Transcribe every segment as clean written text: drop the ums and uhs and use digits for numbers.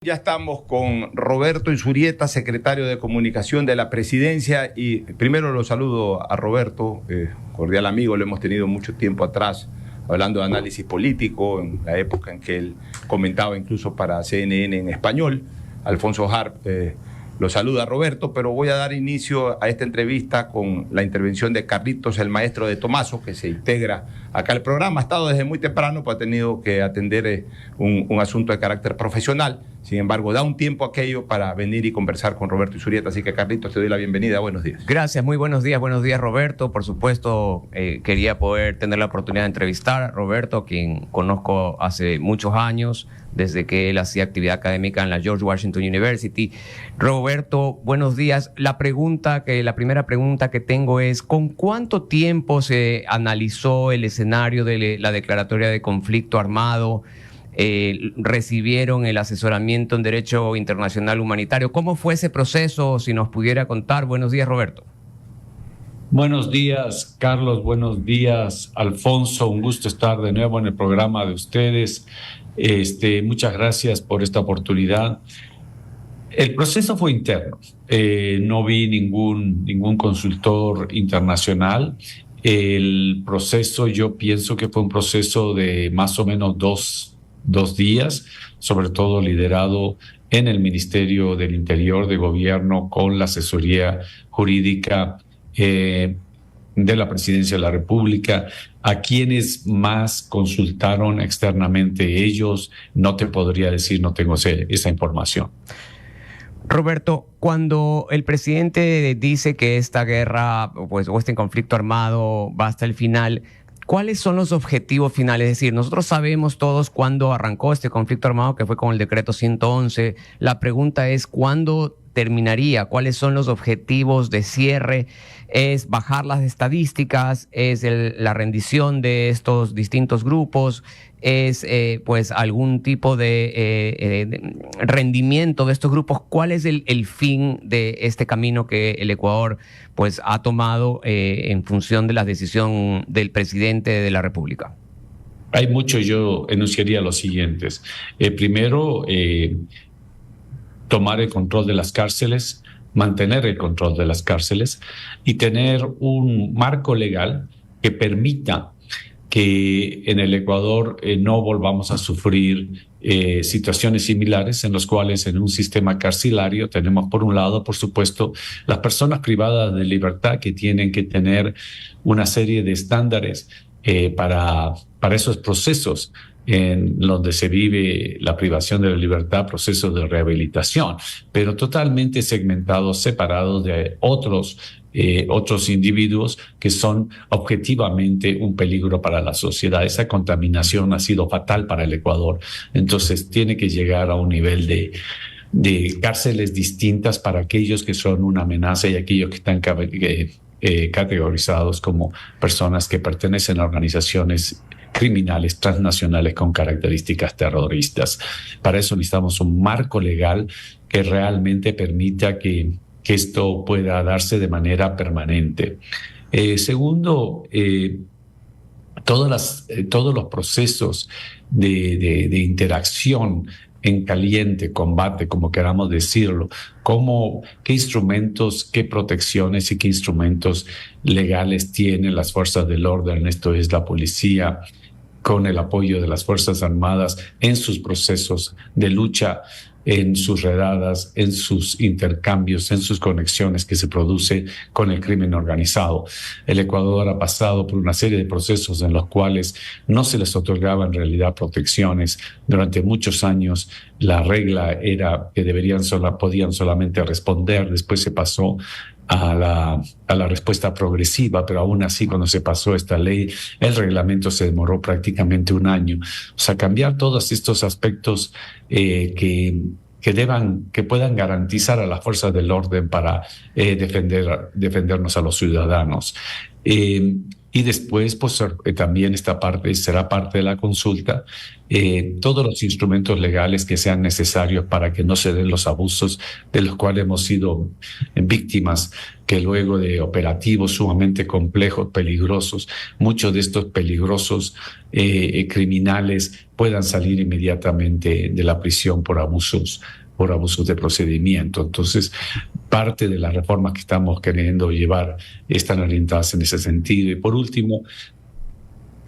Ya estamos con Roberto Izurieta, secretario de Comunicación de la Presidencia, y primero lo saludo a Roberto, cordial amigo, lo hemos tenido mucho tiempo atrás hablando de análisis político, en la época en que él comentaba incluso para CNN en español. Alfonso Harp lo saluda a Roberto, pero voy a dar inicio a esta entrevista con la intervención de Carlitos, el maestro de Tomaso, que se integra acá al programa. Ha estado desde muy temprano, pues ha tenido que atender un asunto de carácter profesional. Sin embargo, da un tiempo aquello para venir y conversar con Roberto Izurieta. Así que, Carlitos, te doy la bienvenida. Buenos días. Gracias, muy buenos días. Buenos días, Roberto. Por supuesto, quería poder tener la oportunidad de entrevistar a Roberto, quien conozco hace muchos años, desde que él hacía actividad académica en la George Washington University. Roberto, buenos días. La primera pregunta que tengo es, ¿con cuánto tiempo se analizó el escenario de la declaratoria de conflicto armado? ¿Recibieron el asesoramiento en Derecho Internacional Humanitario? ¿Cómo fue ese proceso? Si nos pudiera contar. Buenos días, Roberto. Buenos días, Carlos. Buenos días, Alfonso. Un gusto estar de nuevo en el programa de ustedes. Muchas gracias por esta oportunidad. El proceso fue interno. No vi ningún consultor internacional. El proceso, yo pienso que fue un proceso de más o menos dos días, sobre todo liderado en el Ministerio del Interior de Gobierno con la asesoría jurídica de la Presidencia de la República. A quienes más consultaron externamente ellos, no te podría decir, no tengo esa información. Roberto, cuando el presidente dice que esta guerra, pues, o este conflicto armado va hasta el final, ¿cuáles son los objetivos finales? Es decir, nosotros sabemos todos cuándo arrancó este conflicto armado, que fue con el decreto 111. La pregunta es, ¿cuándo terminaría? ¿Cuáles son los objetivos de cierre? ¿Es bajar las estadísticas? ¿Es la rendición de estos distintos grupos? ¿Es pues algún tipo de rendimiento de estos grupos? ¿Cuál es el fin de este camino que el Ecuador pues ha tomado en función de la decisión del presidente de la República? Hay mucho. Yo enunciaría los siguientes. Primero, tomar el control de las cárceles, mantener el control de las cárceles y tener un marco legal que permita que en el Ecuador no volvamos a sufrir situaciones similares en las cuales en un sistema carcelario tenemos, por un lado, por supuesto, las personas privadas de libertad que tienen que tener una serie de estándares para esos procesos en donde se vive la privación de la libertad, procesos de rehabilitación, pero totalmente segmentados, separados de otros individuos que son objetivamente un peligro para la sociedad. Esa contaminación ha sido fatal para el Ecuador. Entonces tiene que llegar a un nivel de cárceles distintas para aquellos que son una amenaza y aquellos que están categorizados como personas que pertenecen a organizaciones criminales transnacionales con características terroristas. Para eso necesitamos un marco legal que realmente permita que esto pueda darse de manera permanente. Segundo, todos los procesos de interacción en caliente, combate, como queramos decirlo, qué instrumentos, qué protecciones y qué instrumentos legales tienen las fuerzas del orden, esto es la policía, con el apoyo de las Fuerzas Armadas en sus procesos de lucha, en sus redadas, en sus intercambios, en sus conexiones que se producen con el crimen organizado. El Ecuador ha pasado por una serie de procesos en los cuales no se les otorgaba en realidad protecciones. Durante muchos años la regla era que podían solamente responder. Después se pasó a la respuesta progresiva, pero aún así cuando se pasó esta ley, el reglamento se demoró prácticamente un año. O sea, cambiar todos estos aspectos que puedan garantizar a las fuerzas del orden para defendernos a los ciudadanos. Y después, pues también esta parte será parte de la consulta, todos los instrumentos legales que sean necesarios para que no se den los abusos de los cuales hemos sido víctimas, que luego de operativos sumamente complejos, peligrosos, muchos de estos peligrosos criminales puedan salir inmediatamente de la prisión por abusos de procedimiento. Entonces, parte de las reformas que estamos queriendo llevar están orientadas en ese sentido. Y por último,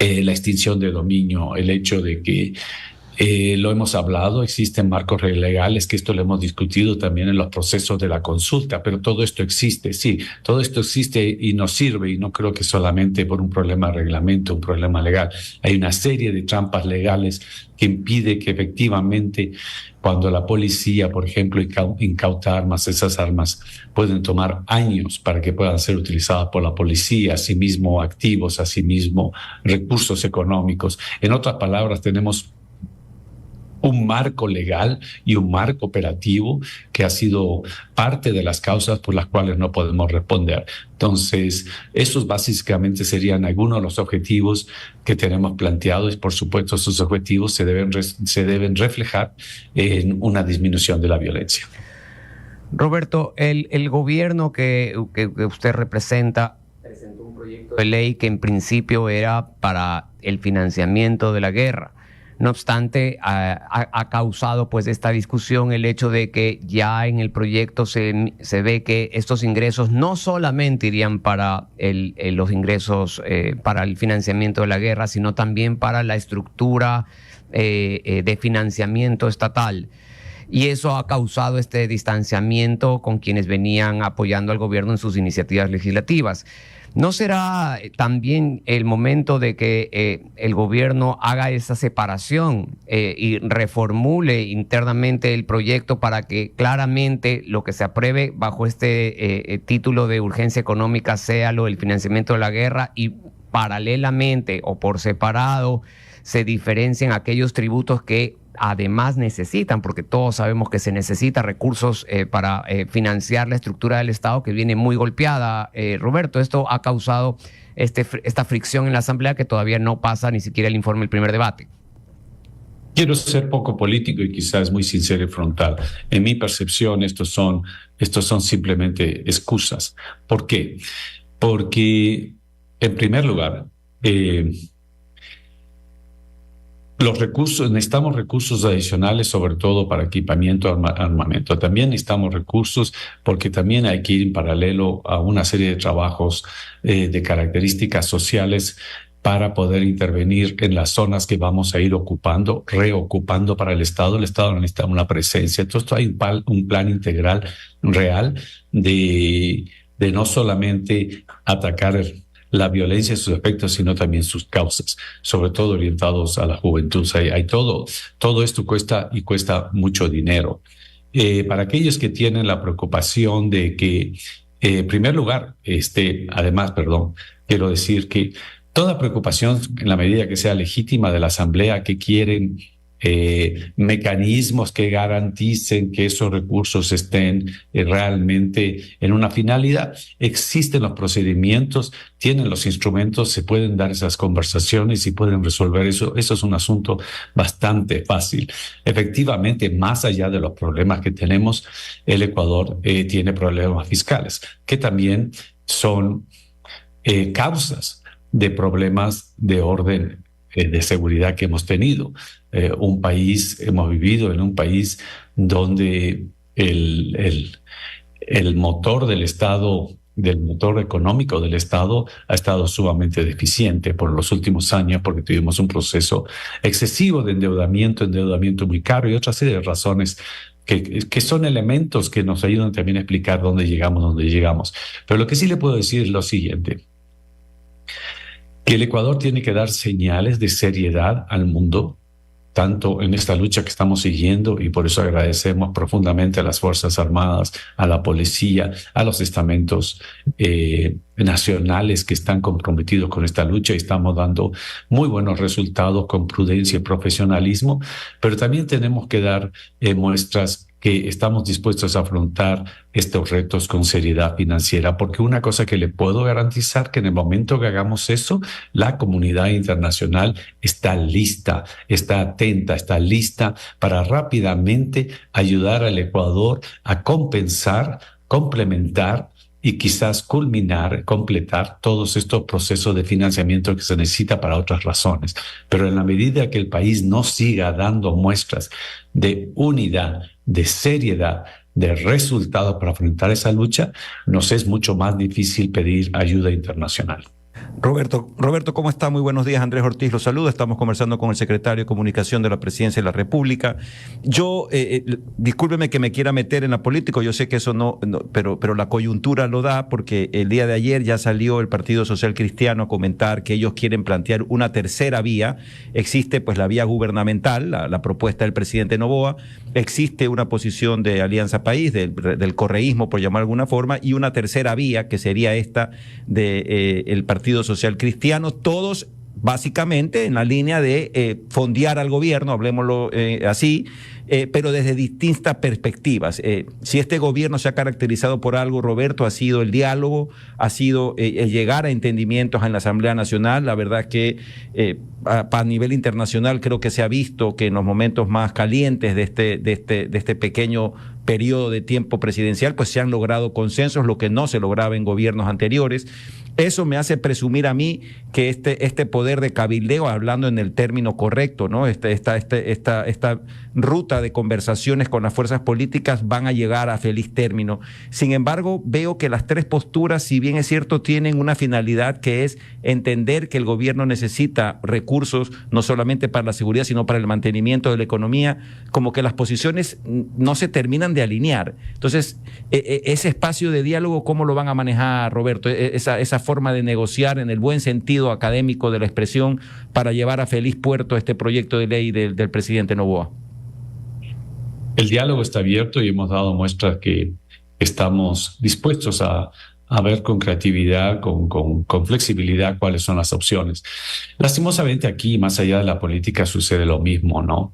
la extinción de dominio, el hecho de que lo hemos hablado, existen marcos legales, que esto lo hemos discutido también en los procesos de la consulta, pero todo esto existe, sí, todo esto existe y nos sirve, y no creo que solamente por un problema de reglamento, un problema legal. Hay una serie de trampas legales que impide que efectivamente, cuando la policía, por ejemplo, incauta armas, esas armas pueden tomar años para que puedan ser utilizadas por la policía, asimismo activos, asimismo recursos económicos. En otras palabras, tenemos un marco legal y un marco operativo que ha sido parte de las causas por las cuales no podemos responder. Entonces, esos básicamente serían algunos de los objetivos que tenemos planteados, y por supuesto esos objetivos se deben reflejar en una disminución de la violencia. Roberto, el gobierno que usted representa presentó un proyecto de ley que en principio era para el financiamiento de la guerra. No obstante, ha causado pues esta discusión el hecho de que ya en el proyecto se ve que estos ingresos no solamente irían para los ingresos para el financiamiento de la guerra, sino también para la estructura de financiamiento estatal. Y eso ha causado este distanciamiento con quienes venían apoyando al gobierno en sus iniciativas legislativas. ¿No será también el momento de que el gobierno haga esa separación y reformule internamente el proyecto para que claramente lo que se apruebe bajo este título de urgencia económica sea lo del financiamiento de la guerra, y paralelamente o por separado se diferencien aquellos tributos que además necesitan, porque todos sabemos que se necesitan recursos para financiar la estructura del Estado, que viene muy golpeada? Roberto, esto ha causado esta fricción en la Asamblea, que todavía no pasa ni siquiera el informe del primer debate. Quiero ser poco político y quizás muy sincero y frontal. En mi percepción, estos son simplemente excusas. ¿Por qué? Porque, en primer lugar, necesitamos recursos adicionales, sobre todo para equipamiento, armamento. También necesitamos recursos porque también hay que ir en paralelo a una serie de trabajos de características sociales para poder intervenir en las zonas que vamos a ir reocupando para el Estado. El Estado necesita una presencia. Entonces hay un plan integral real de no solamente atacar la violencia y sus efectos, sino también sus causas, sobre todo orientados a la juventud. Hay todo esto cuesta mucho dinero. Para aquellos que tienen la preocupación de que, en primer lugar, quiero decir que toda preocupación, en la medida que sea legítima, de la Asamblea, que quieren mecanismos que garanticen que esos recursos estén realmente en una finalidad. Existen los procedimientos, tienen los instrumentos, se pueden dar esas conversaciones y pueden resolver eso. Eso es un asunto bastante fácil. Efectivamente, más allá de los problemas que tenemos, el Ecuador tiene problemas fiscales, que también son causas de problemas de orden de seguridad que hemos tenido. Hemos vivido en un país donde el motor del Estado, del motor económico del Estado, ha estado sumamente deficiente por los últimos años, porque tuvimos un proceso excesivo de endeudamiento muy caro y otra serie de razones que son elementos que nos ayudan también a explicar dónde llegamos. Pero lo que sí le puedo decir es lo siguiente: que el Ecuador tiene que dar señales de seriedad al mundo, tanto en esta lucha que estamos siguiendo, y por eso agradecemos profundamente a las Fuerzas Armadas, a la policía, a los estamentos nacionales que están comprometidos con esta lucha, y estamos dando muy buenos resultados con prudencia y profesionalismo, pero también tenemos que dar muestras que estamos dispuestos a afrontar estos retos con seriedad financiera, porque una cosa que le puedo garantizar que en el momento que hagamos eso, la comunidad internacional está lista, está atenta, está lista para rápidamente ayudar al Ecuador a compensar, complementar y quizás culminar, completar todos estos procesos de financiamiento que se necesita para otras razones. Pero en la medida que el país no siga dando muestras de unidad, de seriedad, de resultados para afrontar esa lucha, nos es mucho más difícil pedir ayuda internacional. Roberto, ¿cómo está? Muy buenos días. Andrés Ortiz lo saluda. Estamos conversando con el secretario de Comunicación de la Presidencia de la República. Yo, discúlpeme que me quiera meter en la política, yo sé que eso no, pero la coyuntura lo da, porque el día de ayer ya salió el Partido Social Cristiano a comentar que ellos quieren plantear una tercera vía. Existe pues la vía gubernamental, la propuesta del presidente Noboa, existe una posición de Alianza País, del correísmo, por llamar de alguna forma, y una tercera vía que sería esta del Partido Social Cristiano, todos básicamente en la línea de fondear al gobierno, hablemoslo así, pero desde distintas perspectivas. Si este gobierno se ha caracterizado por algo, Roberto, ha sido el diálogo, ha sido el llegar a entendimientos en la Asamblea Nacional. La verdad que a nivel internacional creo que se ha visto que en los momentos más calientes de este pequeño periodo de tiempo presidencial, pues se han logrado consensos, lo que no se lograba en gobiernos anteriores. Eso me hace presumir a mí que este poder de cabildeo, hablando en el término correcto, ¿no? Esta ruta de conversaciones con las fuerzas políticas van a llegar a feliz término. Sin embargo, veo que las tres posturas, si bien es cierto, tienen una finalidad que es entender que el gobierno necesita recursos, no solamente para la seguridad, sino para el mantenimiento de la economía, como que las posiciones no se terminan de alinear. Entonces, ese espacio de diálogo, ¿cómo lo van a manejar, Roberto? Esa forma de negociar en el buen sentido académico de la expresión para llevar a feliz puerto este proyecto de ley del presidente Noboa. El diálogo está abierto y hemos dado muestras que estamos dispuestos a ver con creatividad, con flexibilidad cuáles son las opciones. Lastimosamente aquí, más allá de la política, sucede lo mismo, ¿no?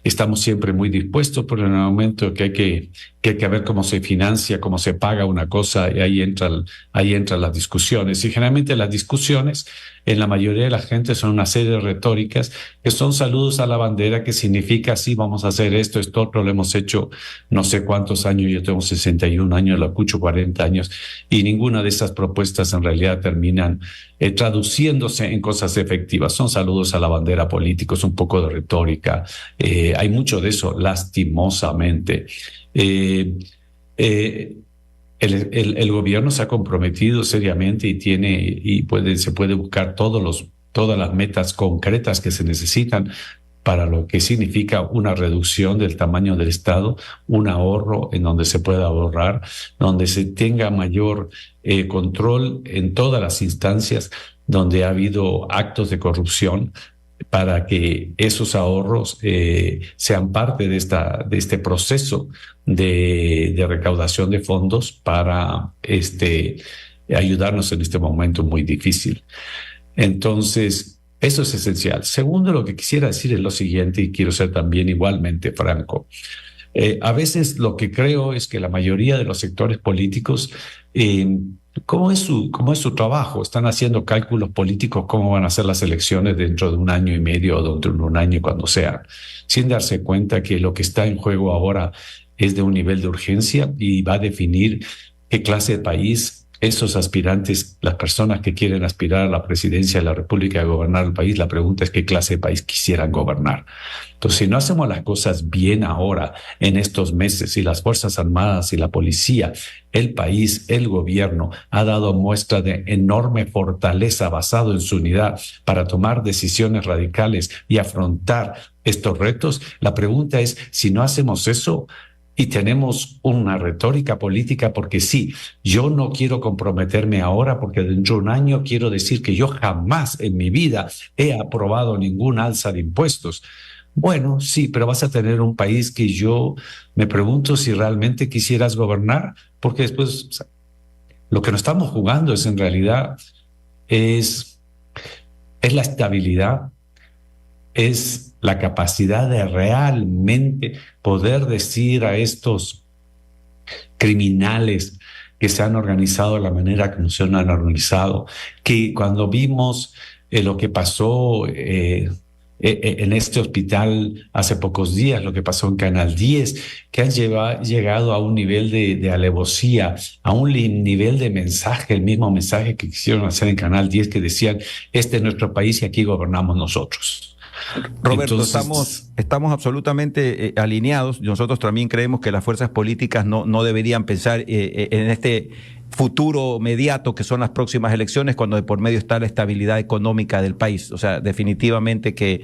Estamos siempre muy dispuestos, pero en el momento que hay que ver cómo se financia, cómo se paga una cosa, y ahí entran las discusiones. Y generalmente las discusiones en la mayoría de la gente son una serie de retóricas que son saludos a la bandera, que significa sí, vamos a hacer esto otro, lo hemos hecho no sé cuántos años, yo tengo 61 años, lo escucho 40 años, y ninguna de esas propuestas en realidad terminan traduciéndose en cosas efectivas. Son saludos a la bandera políticos, un poco de retórica. Hay mucho de eso, lastimosamente. El gobierno se ha comprometido seriamente y se puede buscar todas las metas concretas que se necesitan para lo que significa una reducción del tamaño del Estado, un ahorro en donde se pueda ahorrar, donde se tenga mayor control en todas las instancias donde ha habido actos de corrupción, para que esos ahorros sean parte de este proceso de recaudación de fondos para ayudarnos en este momento muy difícil. Entonces, eso es esencial. Segundo, lo que quisiera decir es lo siguiente, y quiero ser también igualmente franco. A veces lo que creo es que la mayoría de los sectores políticos, ¿cómo es su trabajo? Están haciendo cálculos políticos, cómo van a ser las elecciones dentro de un año y medio o dentro de un año, cuando sean, sin darse cuenta que lo que está en juego ahora es de un nivel de urgencia y va a definir qué clase de país esos aspirantes, las personas que quieren aspirar a la presidencia de la República, a gobernar el país. La pregunta es qué clase de país quisieran gobernar. Entonces, si no hacemos las cosas bien ahora, en estos meses, y las Fuerzas Armadas y la policía, el país, el gobierno, ha dado muestra de enorme fortaleza basado en su unidad para tomar decisiones radicales y afrontar estos retos, la pregunta es, si no hacemos eso, y tenemos una retórica política, porque sí, yo no quiero comprometerme ahora, porque dentro de un año quiero decir que yo jamás en mi vida he aprobado ningún alza de impuestos. Bueno, sí, pero vas a tener un país que yo me pregunto si realmente quisieras gobernar, porque después lo que nos estamos jugando es en realidad es la estabilidad, es la capacidad de realmente poder decir a estos criminales que se han organizado de la manera que no se han organizado, que cuando vimos lo que pasó en este hospital hace pocos días, lo que pasó en Canal 10, que han llegado a un nivel de alevosía, a un nivel de mensaje, el mismo mensaje que quisieron hacer en Canal 10, que decían, este es nuestro país y aquí gobernamos nosotros. Roberto, Entonces, estamos absolutamente alineados. Nosotros también creemos que las fuerzas políticas no deberían pensar en este futuro mediato que son las próximas elecciones, cuando de por medio está la estabilidad económica del país. O sea, definitivamente que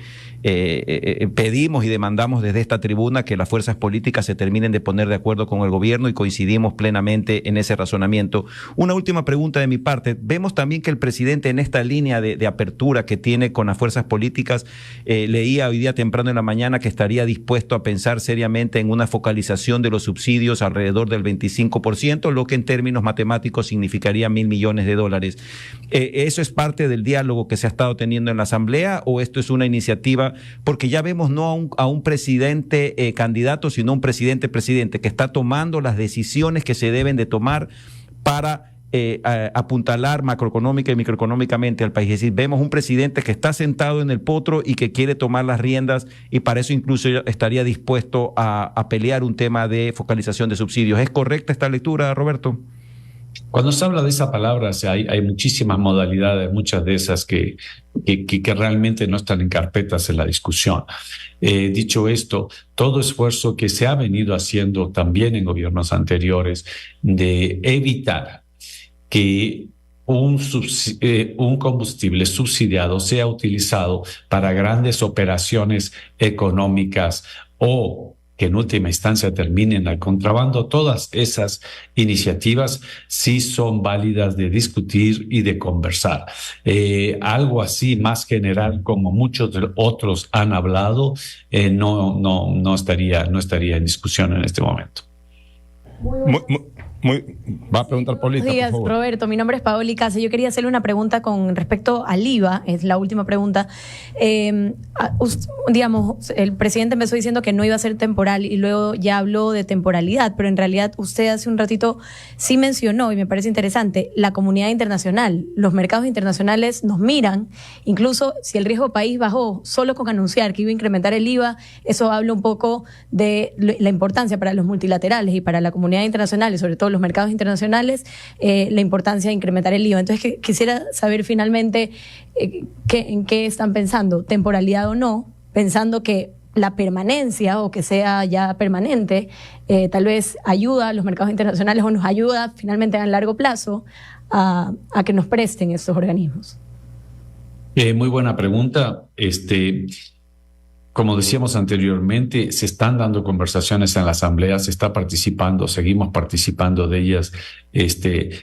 pedimos y demandamos desde esta tribuna que las fuerzas políticas se terminen de poner de acuerdo con el gobierno, y coincidimos plenamente en ese razonamiento. Una última pregunta de mi parte. Vemos también que el presidente, en esta línea de apertura que tiene con las fuerzas políticas, leía hoy día temprano en la mañana que estaría dispuesto a pensar seriamente en una focalización de los subsidios alrededor del 25%, lo que en términos matemáticos significaría $1.000 millones. ¿Eso es parte del diálogo que se ha estado teniendo en la Asamblea, o esto es una iniciativa? Porque ya vemos no a un presidente candidato, sino a un presidente que está tomando las decisiones que se deben de tomar para apuntalar macroeconómica y microeconómicamente al país. Es decir, vemos un presidente que está sentado en el potro y que quiere tomar las riendas, y para eso incluso estaría dispuesto a pelear un tema de focalización de subsidios. ¿Es correcta esta lectura, Roberto? cuando se habla de esa palabra, o sea, hay muchísimas modalidades, muchas de esas que realmente no están en carpetas en la discusión. Dicho esto, todo esfuerzo que se ha venido haciendo también en gobiernos anteriores de evitar que un combustible subsidiado sea utilizado para grandes operaciones económicas o que en última instancia terminen al contrabando, todas esas iniciativas sí son válidas de discutir y de conversar. Algo así más general, como muchos de otros han hablado, no estaría en discusión en este momento. Va a preguntar Paulita, Buenos días, por favor. Roberto. Mi nombre es Paoli Casa. Yo quería hacerle una pregunta con respecto al IVA, es la última pregunta. Digamos, el presidente empezó diciendo que no iba a ser temporal y luego ya habló de temporalidad, pero en realidad usted hace un ratito sí mencionó, y me parece interesante, la comunidad internacional. Los mercados internacionales nos miran, incluso si el riesgo país bajó solo con anunciar que iba a incrementar el IVA, eso habla un poco de la importancia para los multilaterales y para la comunidad internacional, y sobre todo los mercados internacionales, la importancia de incrementar el IVA. Entonces, quisiera saber finalmente en qué están pensando, temporalidad o no, pensando que la permanencia o que sea ya permanente tal vez ayuda a los mercados internacionales o nos ayuda finalmente a largo plazo a que nos presten estos organismos. Muy buena pregunta. Como decíamos anteriormente, se están dando conversaciones en la Asamblea, se está participando, seguimos participando de ellas.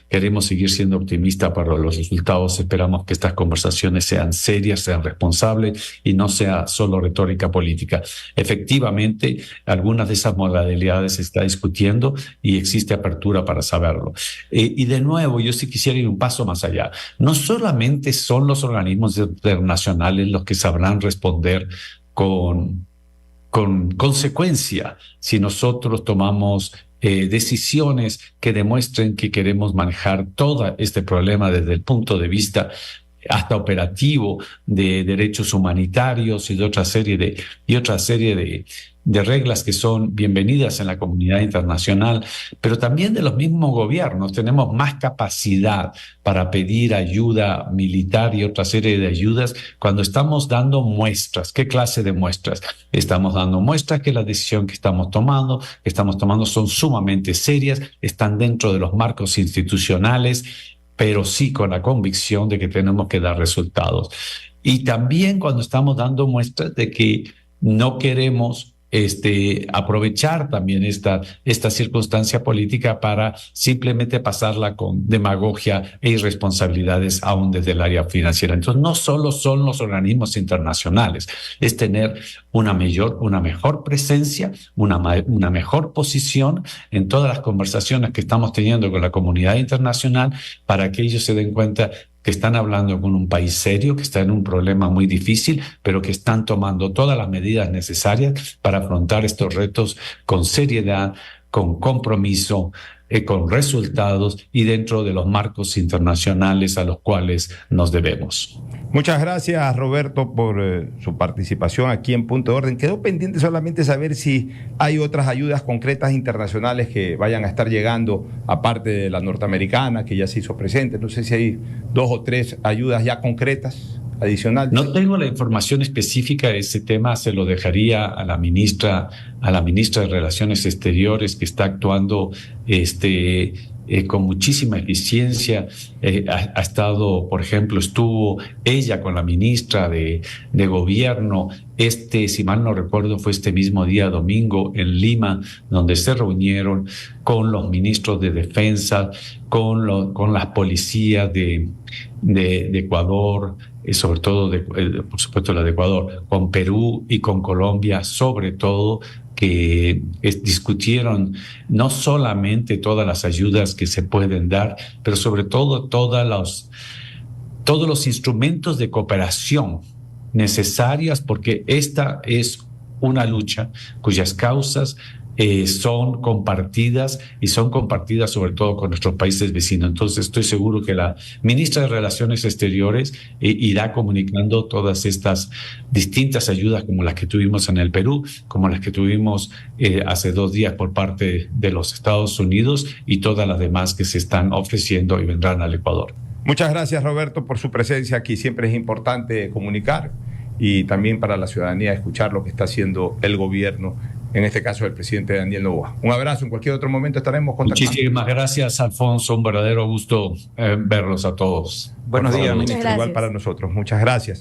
Queremos seguir siendo optimistas para los resultados. Esperamos que estas conversaciones sean serias, sean responsables y no sea solo retórica política. Efectivamente, algunas de esas modalidades se está discutiendo y existe apertura para saberlo. Y de nuevo, yo sí quisiera ir un paso más allá. No solamente son los organismos internacionales los que sabrán responder con consecuencia si nosotros tomamos decisiones que demuestren que queremos manejar todo este problema desde el punto de vista hasta operativo de derechos humanitarios y de otra serie de reglas que son bienvenidas en la comunidad internacional, pero también de los mismos gobiernos. Tenemos más capacidad para pedir ayuda militar y otra serie de ayudas cuando estamos dando muestras. ¿Qué clase de muestras? Estamos dando muestras que la decisión que estamos tomando son sumamente serias, están dentro de los marcos institucionales, pero sí con la convicción de que tenemos que dar resultados. Y también cuando estamos dando muestras de que no queremos aprovechar también esta circunstancia política para simplemente pasarla con demagogia e irresponsabilidades aún desde el área financiera. Entonces, no solo son los organismos internacionales, es tener una mejor presencia, una mejor posición en todas las conversaciones que estamos teniendo con la comunidad internacional para que ellos se den cuenta que están hablando con un país serio, que está en un problema muy difícil, pero que están tomando todas las medidas necesarias para afrontar estos retos con seriedad, con compromiso, con resultados y dentro de los marcos internacionales a los cuales nos debemos. Muchas gracias, Roberto, por su participación aquí en Punto de Orden. Quedó pendiente solamente saber si hay otras ayudas concretas internacionales que vayan a estar llegando, aparte de la norteamericana, que ya se hizo presente. No sé si hay 2 o 3 ayudas ya concretas adicionales. No tengo la información específica de ese tema, se lo dejaría a la ministra de Relaciones Exteriores, que está actuando con muchísima eficiencia. Ha estado, por ejemplo, estuvo ella con la ministra de Gobierno, si mal no recuerdo, fue este mismo día domingo en Lima, donde se reunieron con los ministros de Defensa, con las policías de Ecuador, sobre todo, por supuesto, la de Ecuador, con Perú y con Colombia, sobre todo, que discutieron no solamente todas las ayudas que se pueden dar, pero sobre todo todos los instrumentos de cooperación necesarias, porque esta es una lucha cuyas causas son compartidas y son compartidas sobre todo con nuestros países vecinos. Entonces estoy seguro que la ministra de Relaciones Exteriores irá comunicando todas estas distintas ayudas, como las que tuvimos en el Perú, como las que tuvimos hace 2 días por parte de los Estados Unidos, y todas las demás que se están ofreciendo y vendrán al Ecuador. Muchas gracias, Roberto, por su presencia aquí. Siempre es importante comunicar y también para la ciudadanía escuchar lo que está haciendo el gobierno, en este caso el presidente Daniel Noboa. Un abrazo, en cualquier otro momento estaremos contactando. Muchísimas gracias, Alfonso, un verdadero gusto verlos a todos. Buenos días, ministro. Igual para nosotros. Muchas gracias.